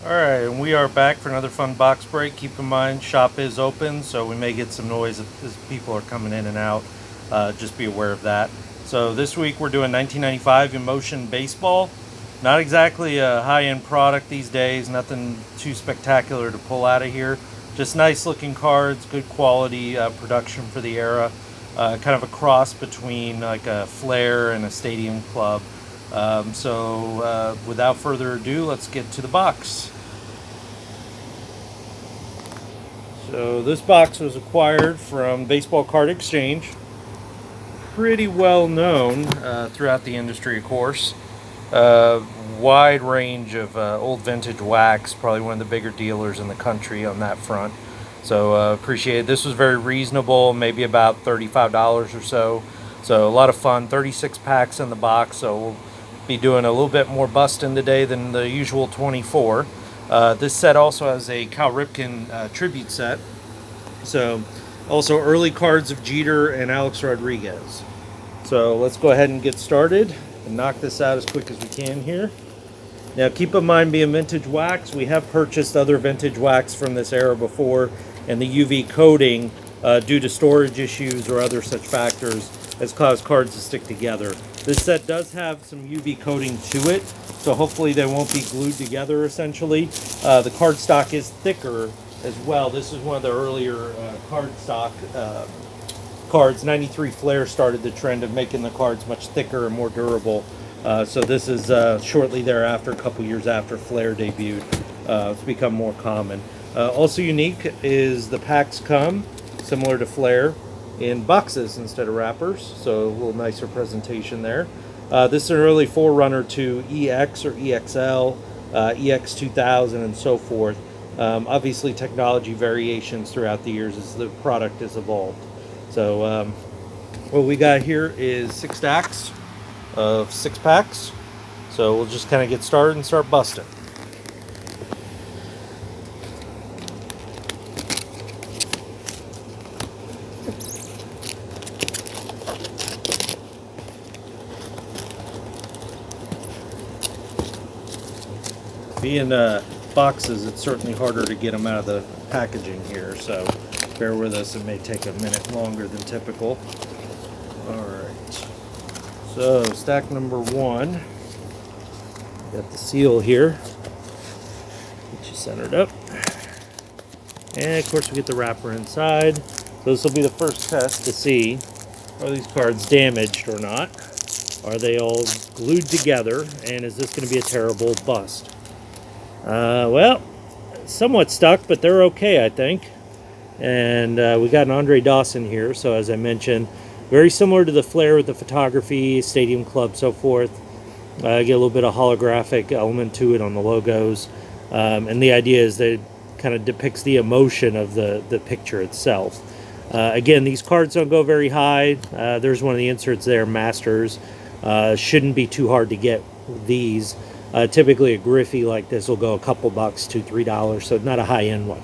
Alright, and we are back for another fun box break. Keep in mind, shop is open, so we may get some noise as people are coming in and out. Just be aware of that. So this week we're doing 1995 Emotion Baseball. Not exactly a high-end product these days, nothing too spectacular to pull out of here. Just nice looking cards, good quality production for the era. Kind of a cross between like a Flair and a Stadium Club. Without further ado, let's get to the box. So this box was acquired from Baseball Card Exchange. Pretty well known throughout the industry, of course. Uh, Wide range of old vintage wax, probably one of the bigger dealers in the country on that front. So appreciate it. This was very reasonable, maybe about $35 or so. So a lot of fun. 36 packs in the box. So we'll be doing a little bit more busting today than the usual 24. This set also has a Cal Ripken tribute set. So also early cards of Jeter and Alex Rodriguez. So let's go ahead and get started and knock this out as quick as we can here. Now keep in mind, being vintage wax, we have purchased other vintage wax from this era before, and the UV coating, due to storage issues or other such factors, has caused cards to stick together. This set does have some UV coating to it, so hopefully they won't be glued together essentially. The cardstock is thicker as well. This is one of the earlier cardstock cards. 93 Flair started the trend of making the cards much thicker and more durable. So this is shortly thereafter, a couple years after Flair debuted. It's become more common. Also unique is the packs come, similar to Flair, in boxes instead of wrappers, so a little nicer presentation there. This is an early forerunner to EX or EXL, EX 2000, and so forth. Obviously, technology variations throughout the years as the product has evolved. So what we got here is 6 stacks of 6 packs. So we'll just kind of get started and start busting. Being boxes, it's certainly harder to get them out of the packaging here, so bear with us. It may take a minute longer than typical. Alright, so stack number 1. Got the seal here. Get you centered up. And of course we get the wrapper inside. So this will be the first test to see, are these cards damaged or not? Are they all glued together? And is this going to be a terrible bust? Well, somewhat stuck, but they're okay, I think. And we got an Andre Dawson here. So as I mentioned, very similar to the Flair with the photography, Stadium Club, so forth. Get a little bit of holographic element to it on the logos. And the idea is that it kind of depicts the emotion of the picture itself. Again, these cards don't go very high. There's one of the inserts there, Masters. Shouldn't be too hard to get these. Typically a Griffey like this will go a couple bucks, $2, $3, so not a high-end one.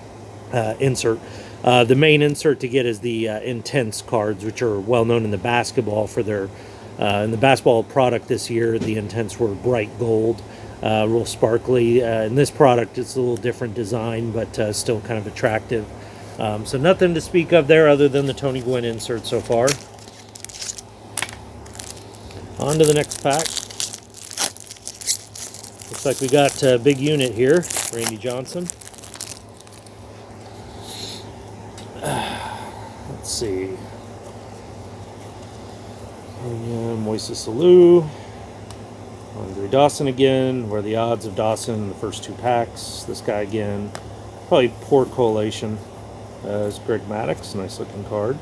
Insert. The main insert to get is the Intense cards, which are well known in the basketball for their in the basketball product this year. The Intense were bright gold, real sparkly. In this product, it's a little different design, but still kind of attractive. So nothing to speak of there other than the Tony Gwynn insert so far. On to the next pack. Looks like we got a big unit here, Randy Johnson. Let's see. Moises Alou. Andre Dawson again. What are the odds of Dawson in the first 2 packs? This guy again. Probably poor correlation. Is Greg Maddux. Nice looking card.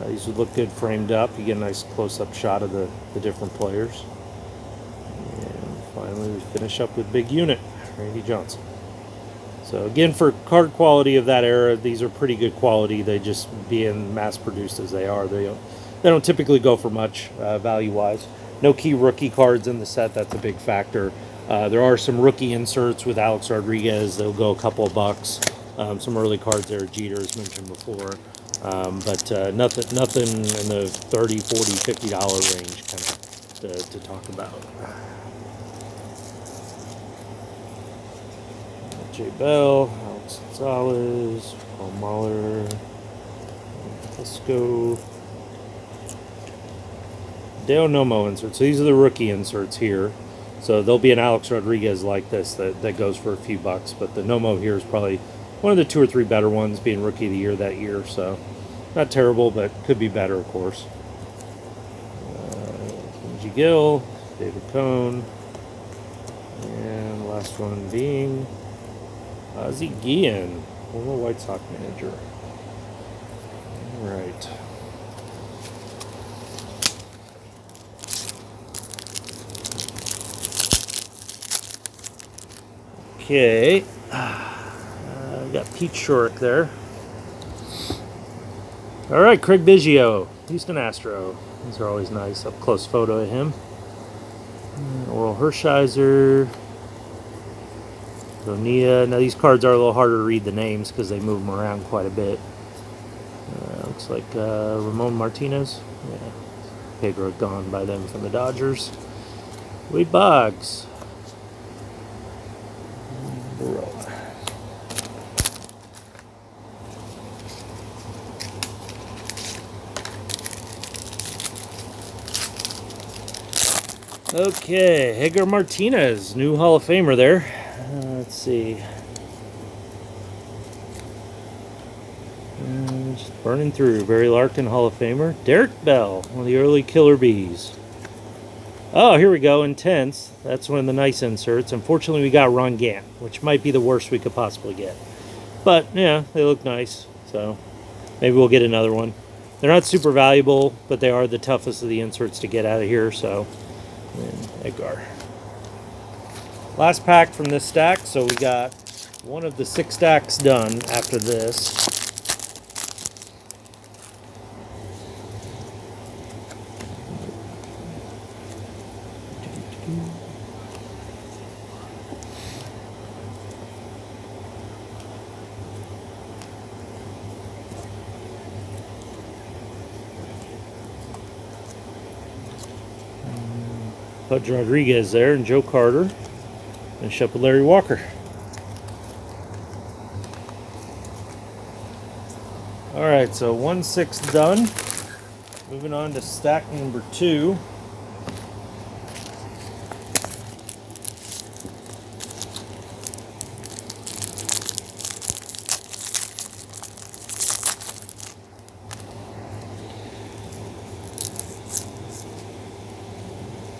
These would look good framed up. You get a nice close-up shot of the different players. And finally we finish up with big unit, Randy Johnson. So again, for card quality of that era, these are pretty good quality. They just, being mass-produced as they are, they don't typically go for much value-wise. No key rookie cards in the set. That's a big factor. There are some rookie inserts with Alex Rodriguez. They'll go a couple of bucks. Some early cards there, Jeter, as mentioned before. But nothing in the $30, $40, $50 range kind of to talk about. J. Bell, Alex Gonzalez, Paul Mahler, Pisco, Dale Nomo inserts. So these are the rookie inserts here. So there'll be an Alex Rodriguez like this that goes for a few bucks. But the Nomo here is probably one of the 2 or 3 better ones, being rookie of the year that year. So not terrible, but could be better, of course. G. Gill, David Cohn, and the last one being Ozzie Guillen, former White Sox manager. All right. Okay. Got Pete Shorrock there. All right, Craig Biggio, Houston Astro. These are always nice. Up close photo of him. Oral Hershiser. Bonilla. Now these cards are a little harder to read the names because they move them around quite a bit. Looks like Ramon Martinez. Yeah. Pedro gone by them from the Dodgers. Wade Boggs. Okay, Edgar Martinez, new Hall of Famer there. Let's see. Just burning through. Barry Larkin, Hall of Famer. Derek Bell, one of the early Killer Bees. Oh, here we go, Intense. That's one of the nice inserts. Unfortunately, we got Ron Gant, which might be the worst we could possibly get. But, yeah, they look nice. So, maybe we'll get another one. They're not super valuable, but they are the toughest of the inserts to get out of here, so... And Edgar. Last pack from this stack, so we got one of the 6 stacks done after this. Pudge Rodriguez there, and Joe Carter, and Shep with Larry Walker. All right, so 1/6 done. Moving on to stack number 2.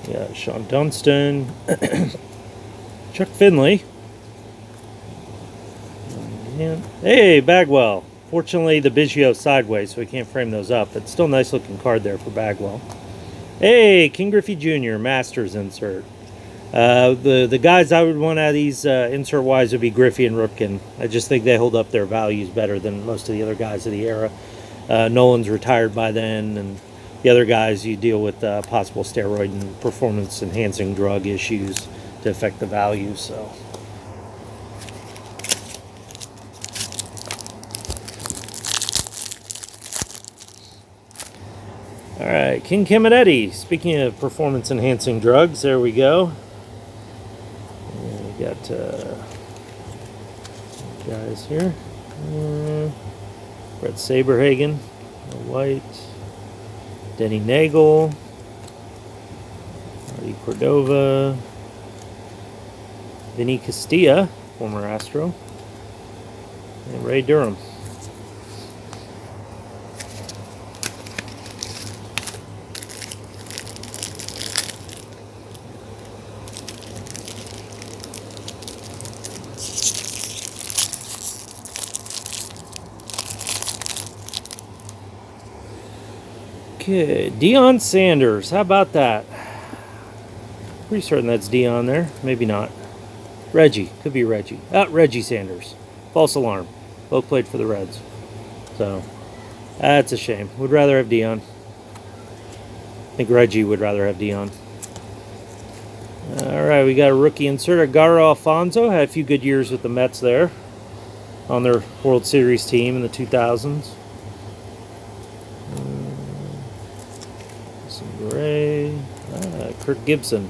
Yeah, Sean Dunston, Chuck Finley. And, hey, Bagwell. Fortunately, the Biggio sideways, so we can't frame those up. But still nice looking card there for Bagwell. Hey, King Griffey Jr., Masters insert. The guys I would want out of these insert-wise would be Griffey and Ripken. I just think they hold up their values better than most of the other guys of the era. Nolan's retired by then, and the other guys, you deal with possible steroid and performance-enhancing drug issues to affect the value. So, all right, King Caminiti. Speaking of performance-enhancing drugs, there we go. And we got guys here. Brett Saberhagen, White. Denny Nagel, Marty Cordova, Vinny Castilla, former Astro, and Ray Durham. Okay, Deion Sanders. How about that? Pretty certain that's Deion there. Maybe not. Reggie. Could be Reggie. Reggie Sanders. False alarm. Both played for the Reds. So, that's a shame. Would rather have Deion. I think Reggie would rather have Deion. Alright, we got a rookie insert. Agaro Alfonso. Had a few good years with the Mets there. On their World Series team in the 2000s. Ray, Kirk Gibson,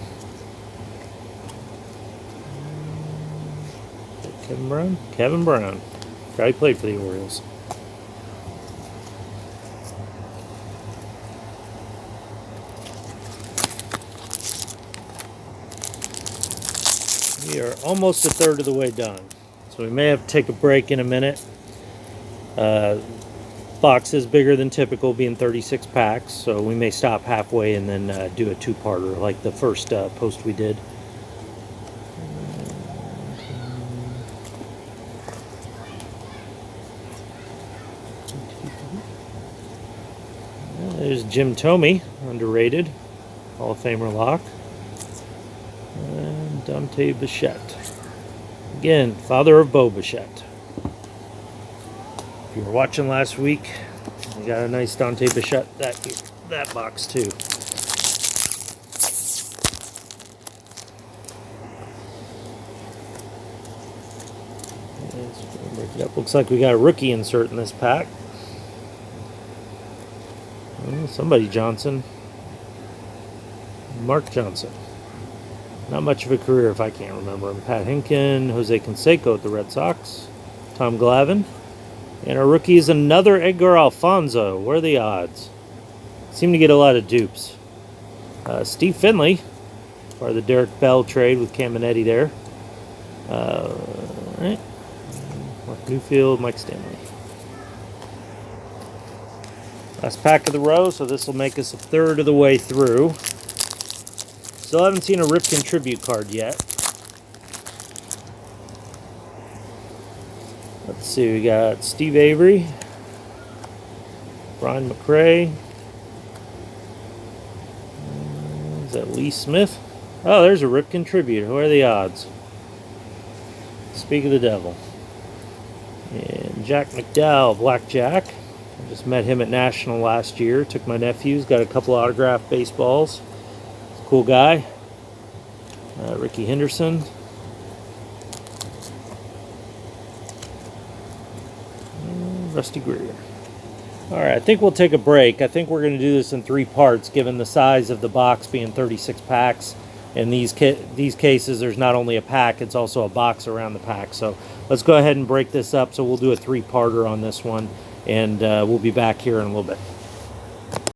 Kevin Brown? Kevin Brown. Guy played for the Orioles. We are almost a third of the way done. So we may have to take a break in a minute. Box is bigger than typical, being 36 packs, so we may stop halfway and then do a two-parter like the first post we did. There's Jim Thome, underrated, Hall of Famer lock. And Dante Bichette. Again, father of Bo Bichette. If you were watching last week, we got a nice Dante Bichette that box too. Break it up. Looks like we got a rookie insert in this pack. Somebody Johnson. Mark Johnson. Not much of a career if I can't remember him. Pat Hinkin, Jose Canseco at the Red Sox. Tom Glavine. And our rookie is another Edgar Alfonzo. What are the odds? Seem to get a lot of dupes. Steve Finley, part of the Derek Bell trade with Caminetti there. Right. Mark Newfield, Mike Stanley. Last pack of the row, so this will make us a third of the way through. Still haven't seen a Ripken tribute card yet. Let's see, we got Steve Avery, Brian McRae. Is that Lee Smith? Oh, there's a Ripken tribute. Who are the odds? Speak of the devil. And Jack McDowell, Blackjack. I just met him at National last year. Took my nephews, got a couple autographed baseballs. Cool guy. Ricky Henderson. Rusty Greer. Alright, I think we'll take a break. I think we're going to do this in 3 parts, given the size of the box being 36 packs. In these cases, there's not only a pack, it's also a box around the pack. So let's go ahead and break this up. So we'll do a 3-parter on this one, and we'll be back here in a little bit.